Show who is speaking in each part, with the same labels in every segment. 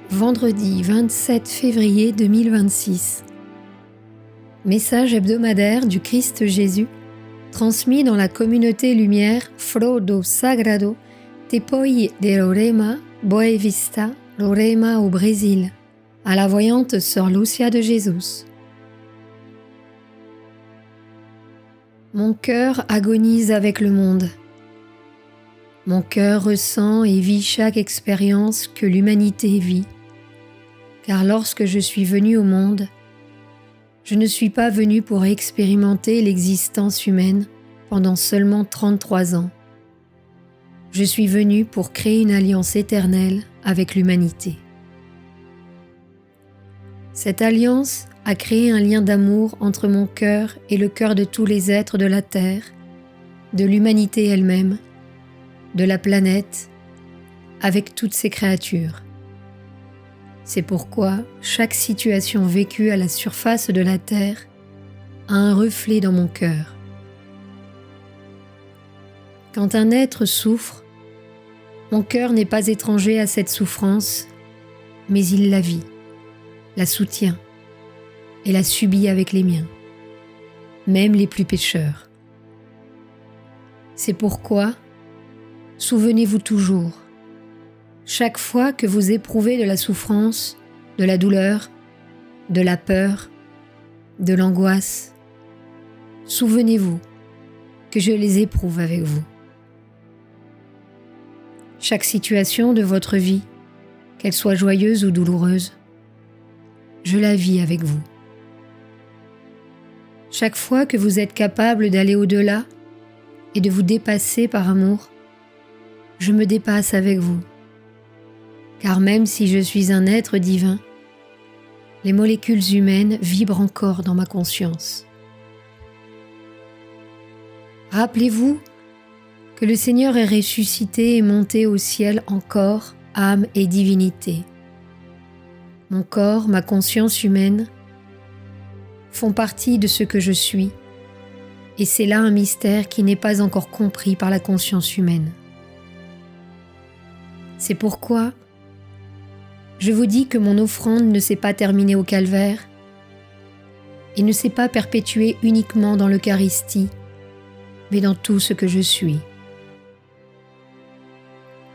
Speaker 1: Vendredi 27 février 2026. Message hebdomadaire du Christ Jésus, transmis dans la communauté lumière Frodo Sagrado Tepoi de Roraima, Boa Vista, Roraima au Brésil, à la voyante sœur Lucia de Jesus. Mon cœur agonise avec le monde. Mon cœur ressent et vit chaque expérience que l'humanité vit. Car lorsque je suis venu au monde, je ne suis pas venu pour expérimenter l'existence humaine pendant seulement 33 ans. Je suis venu pour créer une alliance éternelle avec l'humanité. Cette alliance a créé un lien d'amour entre mon cœur et le cœur de tous les êtres de la Terre, de l'humanité elle-même, de la planète, avec toutes ses créatures. C'est pourquoi chaque situation vécue à la surface de la Terre a un reflet dans mon cœur. Quand un être souffre, mon cœur n'est pas étranger à cette souffrance, mais il la vit, la soutient et la subit avec les miens, même les plus pécheurs. C'est pourquoi, souvenez-vous toujours, chaque fois que vous éprouvez de la souffrance, de la douleur, de la peur, de l'angoisse, souvenez-vous que je les éprouve avec vous. Chaque situation de votre vie, qu'elle soit joyeuse ou douloureuse, je la vis avec vous. Chaque fois que vous êtes capable d'aller au-delà et de vous dépasser par amour, je me dépasse avec vous. Car même si je suis un être divin, les molécules humaines vibrent encore dans ma conscience. Rappelez-vous que le Seigneur est ressuscité et monté au ciel en corps, âme et divinité. Mon corps, ma conscience humaine font partie de ce que je suis, et c'est là un mystère qui n'est pas encore compris par la conscience humaine. C'est pourquoi je vous dis que mon offrande ne s'est pas terminée au calvaire et ne s'est pas perpétuée uniquement dans l'Eucharistie, mais dans tout ce que je suis.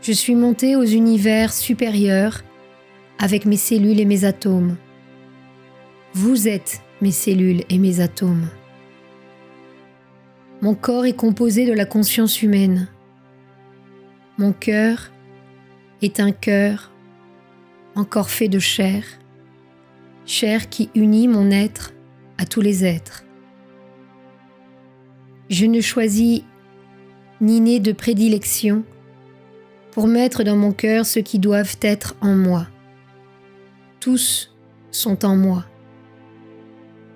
Speaker 1: Je suis monté aux univers supérieurs avec mes cellules et mes atomes. Vous êtes mes cellules et mes atomes. Mon corps est composé de la conscience humaine. Mon cœur est un cœur encore fait de chair, chair qui unit mon être à tous les êtres. Je ne choisis ni n'ai de prédilection pour mettre dans mon cœur ceux qui doivent être en moi. Tous sont en moi.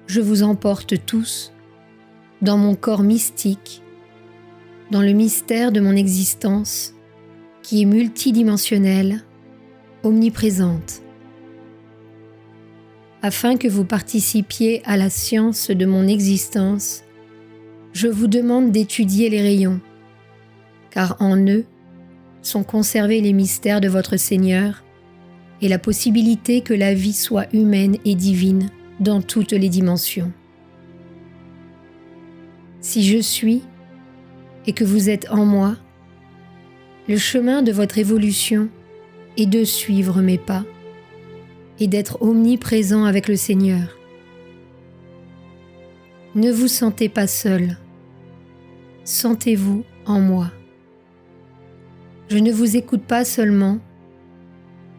Speaker 1: Je vous emporte tous dans mon corps mystique, dans le mystère de mon existence qui est multidimensionnel, omniprésente, afin que vous participiez à la science de mon existence. Je vous demande d'étudier les rayons, car en eux sont conservés les mystères de votre Seigneur et la possibilité que la vie soit humaine et divine dans toutes les dimensions. Si je suis et que vous êtes en moi, le chemin de votre évolution et de suivre mes pas, et d'être omniprésent avec le Seigneur. Ne vous sentez pas seul, sentez-vous en moi. Je ne vous écoute pas seulement,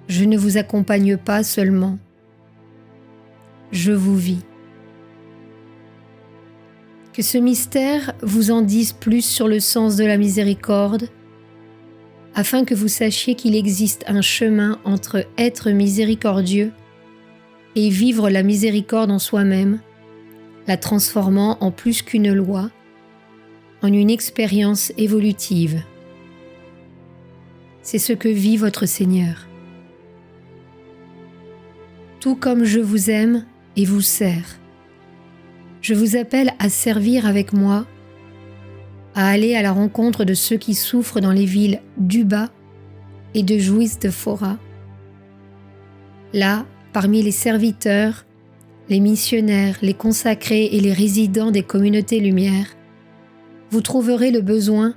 Speaker 1: je ne vous accompagne pas seulement, je vous vis. Que ce mystère vous en dise plus sur le sens de la miséricorde, afin que vous sachiez qu'il existe un chemin entre être miséricordieux et vivre la miséricorde en soi-même, la transformant en plus qu'une loi, en une expérience évolutive. C'est ce que vit votre Seigneur. Tout comme je vous aime et vous sers, je vous appelle à servir avec moi, à aller à la rencontre de ceux qui souffrent dans les villes d'Uba et de Juiz de Fora, Là, parmi les serviteurs, les missionnaires, les consacrés et les résidents des communautés lumière, vous trouverez le besoin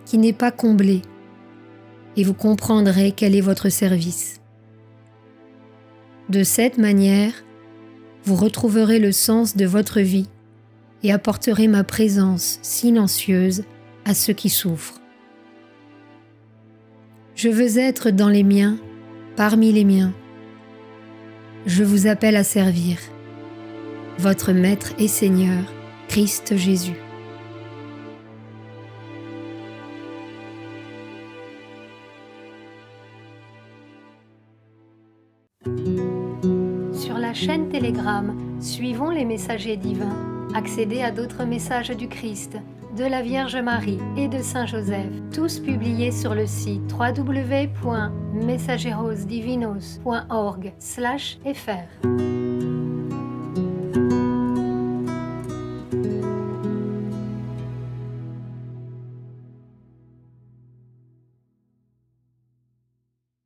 Speaker 1: qui n'est pas comblé et vous comprendrez quel est votre service. De cette manière, vous retrouverez le sens de votre vie et apporterez ma présence silencieuse à ceux qui souffrent. Je veux être dans les miens, parmi les miens. Je vous appelle à servir. Votre Maître et Seigneur, Christ Jésus. Sur la chaîne Telegram, suivons les messagers divins. Accédez à d'autres messages du Christ, de la Vierge Marie et de Saint Joseph, tous publiés sur le site www.mensajerosdivinos.org/fr.